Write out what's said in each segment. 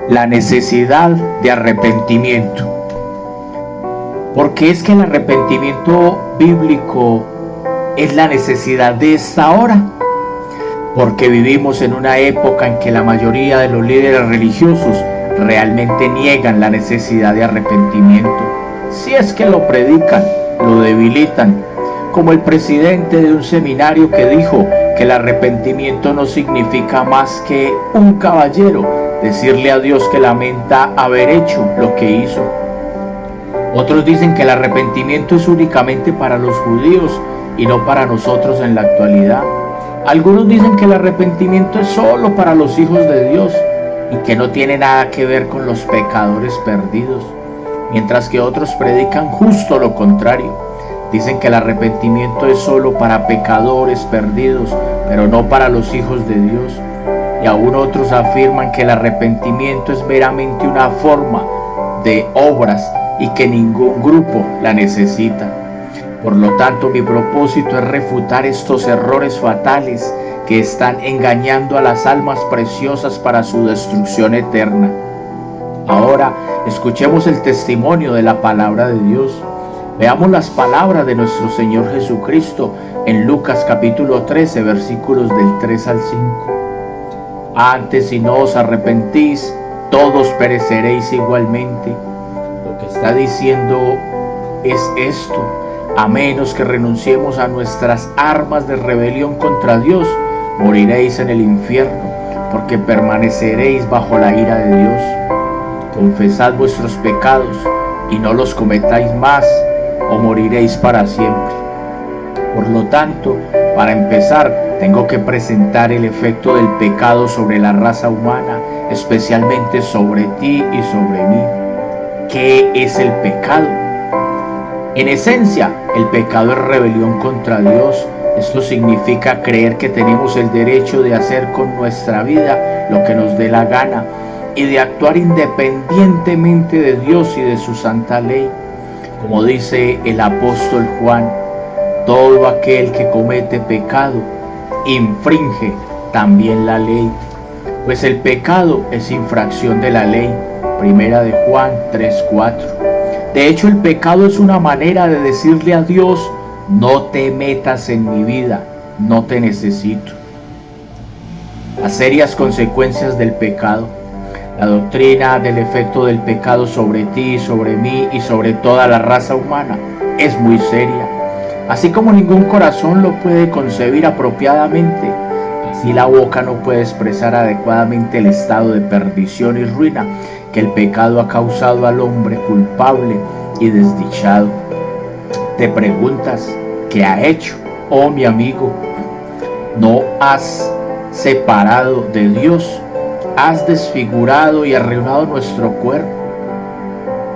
La necesidad de arrepentimiento. Porque es que el arrepentimiento bíblico es la necesidad de esta hora. Porque vivimos en una época en que la mayoría de los líderes religiosos realmente niegan la necesidad de arrepentimiento. Si es que lo predican, lo debilitan, como el presidente de un seminario que dijo que el arrepentimiento no significa más que un caballero decirle a Dios que lamenta haber hecho lo que hizo. Otros dicen que el arrepentimiento es únicamente para los judíos y no para nosotros en la actualidad. Algunos dicen que el arrepentimiento es solo para los hijos de Dios y que no tiene nada que ver con los pecadores perdidos, mientras que otros predican justo lo contrario. Dicen que el arrepentimiento es solo para pecadores perdidos, pero no para los hijos de Dios. Y aún otros afirman que el arrepentimiento es meramente una forma de obras y que ningún grupo la necesita. Por lo tanto, mi propósito es refutar estos errores fatales que están engañando a las almas preciosas para su destrucción eterna. Ahora, escuchemos el testimonio de la palabra de Dios. Veamos las palabras de nuestro Señor Jesucristo en Lucas capítulo 13, versículos del 3 al 5. Antes, si no os arrepentís, todos pereceréis igualmente. Lo que está diciendo es esto: a menos que renunciemos a nuestras armas de rebelión contra Dios, moriréis en el infierno, porque permaneceréis bajo la ira de Dios. Confesad vuestros pecados y no los cometáis más, o moriréis para siempre. Por lo tanto, para empezar, tengo que presentar el efecto del pecado sobre la raza humana, especialmente sobre ti y sobre mí. ¿Qué es el pecado? En esencia, el pecado es rebelión contra Dios. Esto significa creer que tenemos el derecho de hacer con nuestra vida lo que nos dé la gana y de actuar independientemente de Dios y de su santa ley. Como dice el apóstol Juan, todo aquel que comete pecado infringe también la ley, pues el pecado es infracción de la ley. Primera de Juan 3:4. De hecho, el pecado es una manera de decirle a Dios: no te metas en mi vida, no te necesito. Las serias consecuencias del pecado. La doctrina del efecto del pecado sobre ti, sobre mí y sobre toda la raza humana es muy seria. Así como ningún corazón lo puede concebir apropiadamente, así la boca no puede expresar adecuadamente el estado de perdición y ruina que el pecado ha causado al hombre culpable y desdichado. Te preguntas, ¿qué ha hecho? Oh, mi amigo, ¿no has separado de Dios? Has desfigurado y arruinado nuestro cuerpo,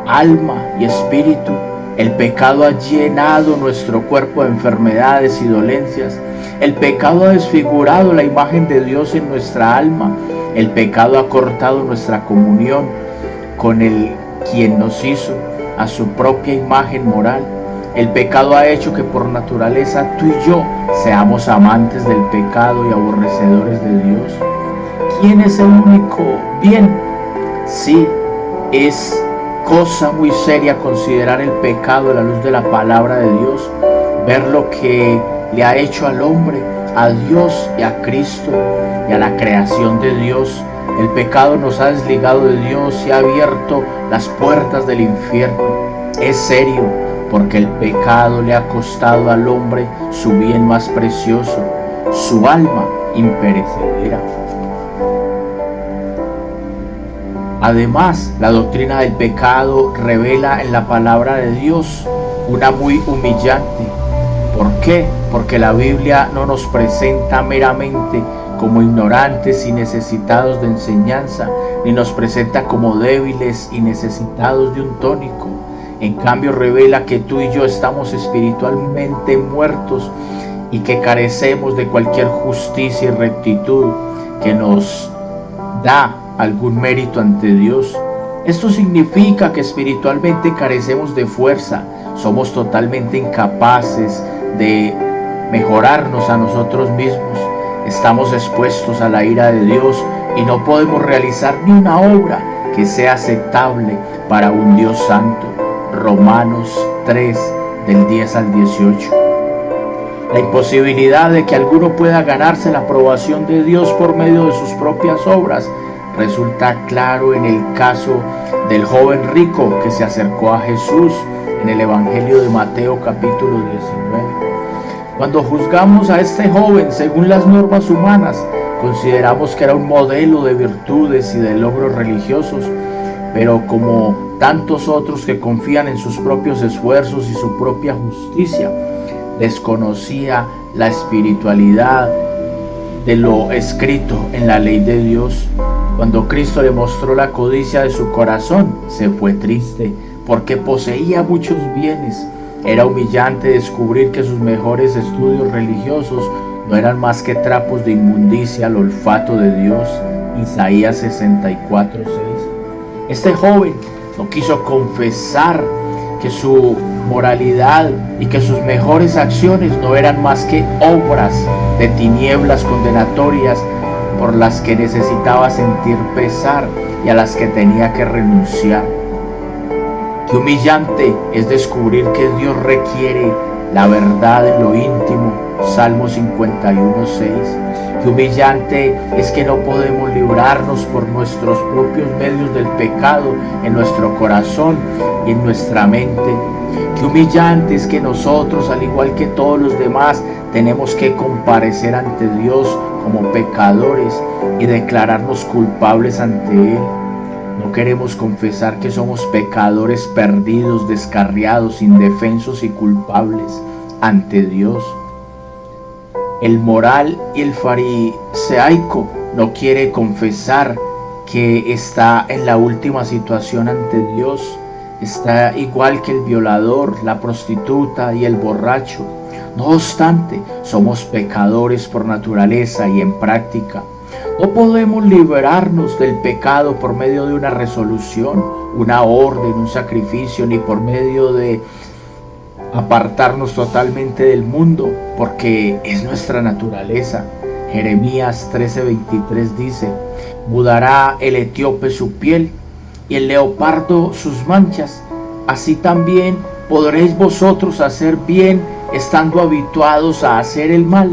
alma y espíritu. El pecado ha llenado nuestro cuerpo de enfermedades y dolencias. El pecado ha desfigurado la imagen de Dios en nuestra alma. El pecado ha cortado nuestra comunión con el quien nos hizo a su propia imagen moral. El pecado ha hecho que por naturaleza tú y yo seamos amantes del pecado y aborrecedores de Dios. ¿Quién es el único bien? Sí, es cosa muy seria considerar el pecado a la luz de la palabra de Dios, ver lo que le ha hecho al hombre, a Dios y a Cristo y a la creación de Dios. El pecado nos ha desligado de Dios y ha abierto las puertas del infierno. Es serio, porque el pecado le ha costado al hombre su bien más precioso, su alma imperecedera. Además, la doctrina del pecado revela en la palabra de Dios una muy humillante. ¿Por qué? Porque la Biblia no nos presenta meramente como ignorantes y necesitados de enseñanza, ni nos presenta como débiles y necesitados de un tónico. En cambio, revela que tú y yo estamos espiritualmente muertos y que carecemos de cualquier justicia y rectitud que nos da algún mérito ante Dios. Esto significa que espiritualmente carecemos de fuerza, somos totalmente incapaces de mejorarnos a nosotros mismos, estamos expuestos a la ira de Dios y no podemos realizar ni una obra que sea aceptable para un Dios santo. Romanos 3, del 10 al 18. La imposibilidad de que alguno pueda ganarse la aprobación de Dios por medio de sus propias obras resulta claro en el caso del joven rico que se acercó a Jesús en el Evangelio de Mateo capítulo 19. Cuando juzgamos a este joven según las normas humanas, consideramos que era un modelo de virtudes y de logros religiosos, pero como tantos otros que confían en sus propios esfuerzos y su propia justicia, desconocía la espiritualidad de lo escrito en la ley de Dios. Cuando Cristo le mostró la codicia de su corazón, se fue triste porque poseía muchos bienes. Era humillante descubrir que sus mejores estudios religiosos no eran más que trapos de inmundicia al olfato de Dios. Isaías 64:6. Este joven no quiso confesar que su moralidad y que sus mejores acciones no eran más que obras de tinieblas condenatorias por las que necesitaba sentir pesar y a las que tenía que renunciar. Qué humillante es descubrir que Dios requiere la verdad en lo íntimo. Salmo 51:6. Qué humillante es que no podemos librarnos por nuestros propios medios del pecado en nuestro corazón y en nuestra mente. Qué humillante es que nosotros, al igual que todos los demás, tenemos que comparecer ante Dios como pecadores y declararnos culpables ante Él. No queremos confesar que somos pecadores perdidos, descarriados, indefensos y culpables ante Dios. El moral y el fariseico no quiere confesar que está en la última situación ante Dios. Está igual que el violador, la prostituta y el borracho. No obstante, somos pecadores por naturaleza y en práctica. No podemos liberarnos del pecado por medio de una resolución, una orden, un sacrificio, ni por medio de apartarnos totalmente del mundo, porque es nuestra naturaleza. Jeremías 13:23 dice: mudará el etíope su piel y el leopardo sus manchas, así también podréis vosotros hacer bien estando habituados a hacer el mal.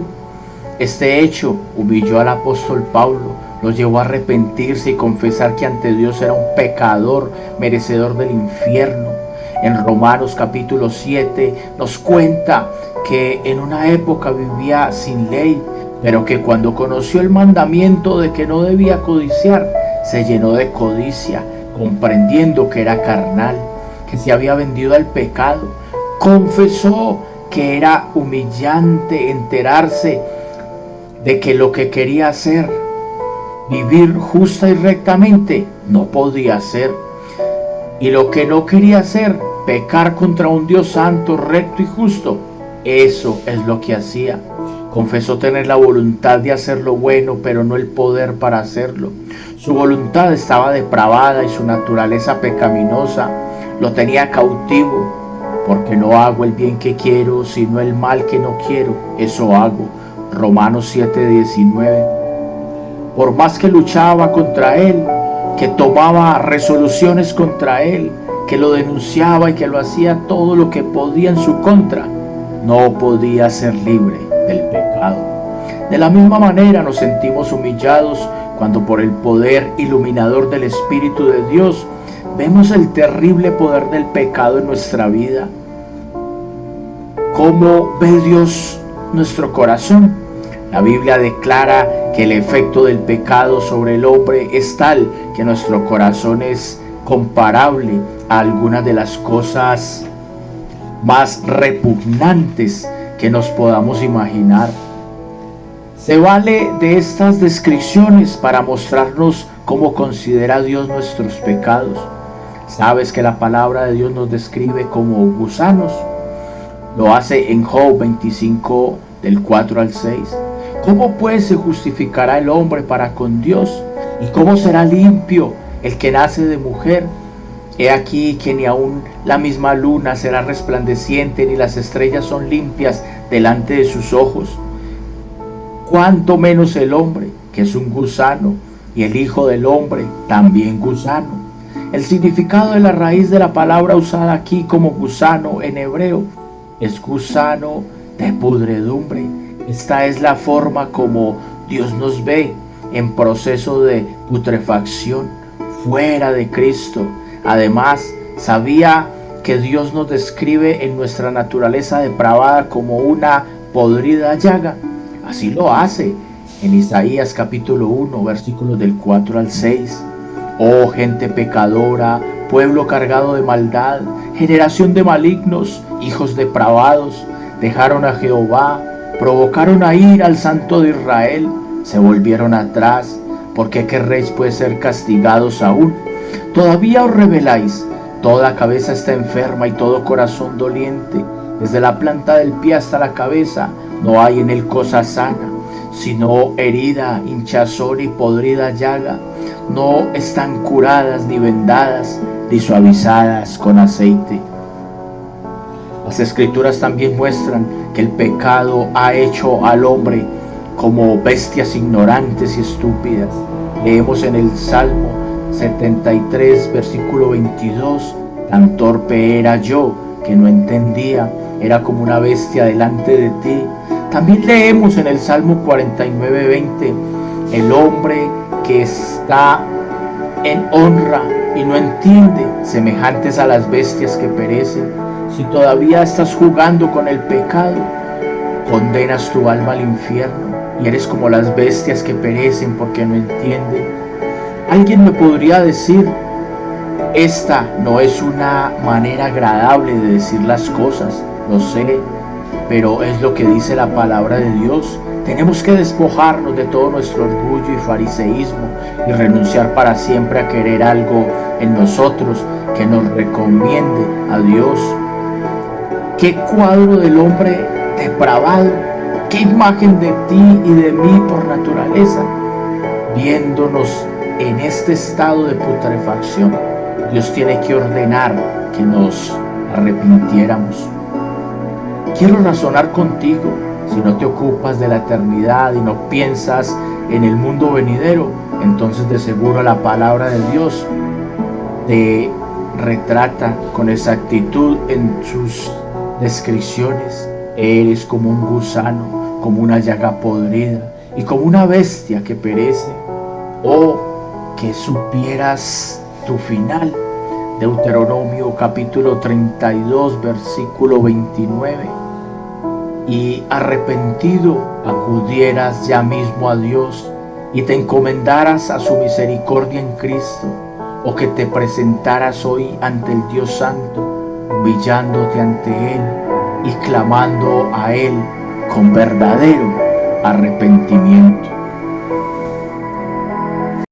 Este hecho humilló al apóstol Pablo, lo llevó a arrepentirse y confesar que ante Dios era un pecador merecedor del infierno. En Romanos capítulo 7 nos cuenta que en una época vivía sin ley, pero que cuando conoció el mandamiento de que no debía codiciar, se llenó de codicia, comprendiendo que era carnal, que se había vendido al pecado. Confesó que era humillante enterarse de que lo que quería hacer, vivir justa y rectamente, no podía hacer. Y lo que no quería hacer, pecar contra un Dios santo, recto y justo, eso es lo que hacía. Confesó tener la voluntad de hacer lo bueno, pero no el poder para hacerlo. Su voluntad estaba depravada y su naturaleza pecaminosa lo tenía cautivo. Porque no hago el bien que quiero, sino el mal que no quiero, eso hago. Romanos 7:19. Por más que luchaba contra él, que tomaba resoluciones contra él, que lo denunciaba y que lo hacía todo lo que podía en su contra, no podía ser libre del pecado. De la misma manera nos sentimos humillados cuando por el poder iluminador del Espíritu de Dios vemos el terrible poder del pecado en nuestra vida. ¿Cómo ve Dios nuestro corazón? La Biblia declara que el efecto del pecado sobre el hombre es tal que nuestro corazón es comparable a algunas de las cosas más repugnantes que nos podamos imaginar. Se vale de estas descripciones para mostrarnos cómo considera Dios nuestros pecados. Sabes que la palabra de Dios nos describe como gusanos. Lo hace en Job 25, del 4 al 6. ¿Cómo pues se justificará el hombre para con Dios? ¿Y cómo será limpio el que nace de mujer? He aquí que ni aun la misma luna será resplandeciente, ni las estrellas son limpias delante de sus ojos. Cuánto menos el hombre, que es un gusano, y el Hijo del Hombre, también gusano. El significado de la raíz de la palabra usada aquí como gusano en hebreo es gusano de pudredumbre. Esta es la forma como Dios nos ve en proceso de putrefacción, fuera de Cristo. Además, sabía que Dios nos describe en nuestra naturaleza depravada como una podrida llaga. Así lo hace en Isaías capítulo 1, versículos del 4 al 6. Oh gente pecadora, pueblo cargado de maldad, generación de malignos, hijos depravados, dejaron a Jehová, provocaron a ira al Santo de Israel, se volvieron atrás, porque querréis pues ser castigados aún. Todavía os rebeláis, toda cabeza está enferma y todo corazón doliente, desde la planta del pie hasta la cabeza, no hay en él cosa sana, sino herida, hinchazón y podrida llaga. No están curadas ni vendadas ni suavizadas con aceite. Las escrituras también muestran que el pecado ha hecho al hombre como bestias ignorantes y estúpidas. Leemos en el Salmo 73, versículo 22, tan torpe era yo que no entendía, era como una bestia delante de ti. También leemos en el Salmo 49, 20, el hombre que está en honra y no entiende, semejantes a las bestias que perecen. Si todavía estás jugando con el pecado, condenas tu alma al infierno y eres como las bestias que perecen porque no entienden. Alguien me podría decir, esta no es una manera agradable de decir las cosas, lo sé, pero es lo que dice la palabra de Dios. Tenemos que despojarnos de todo nuestro orgullo y fariseísmo y renunciar para siempre a querer algo en nosotros que nos recomiende a Dios. ¿Qué cuadro del hombre depravado? ¿Qué imagen de ti y de mí por naturaleza? Viéndonos en este estado de putrefacción, Dios tiene que ordenar que nos arrepintiéramos. Quiero razonar contigo. Si no te ocupas de la eternidad y no piensas en el mundo venidero, entonces de seguro la palabra de Dios te retrata con exactitud en sus descripciones. Eres como un gusano, como una llaga podrida y como una bestia que perece. Oh, que supieras tu final. Deuteronomio capítulo 32, versículo 29. Y arrepentido acudieras ya mismo a Dios y te encomendaras a su misericordia en Cristo, o que te presentaras hoy ante el Dios Santo, humillándote ante Él y clamando a Él con verdadero arrepentimiento.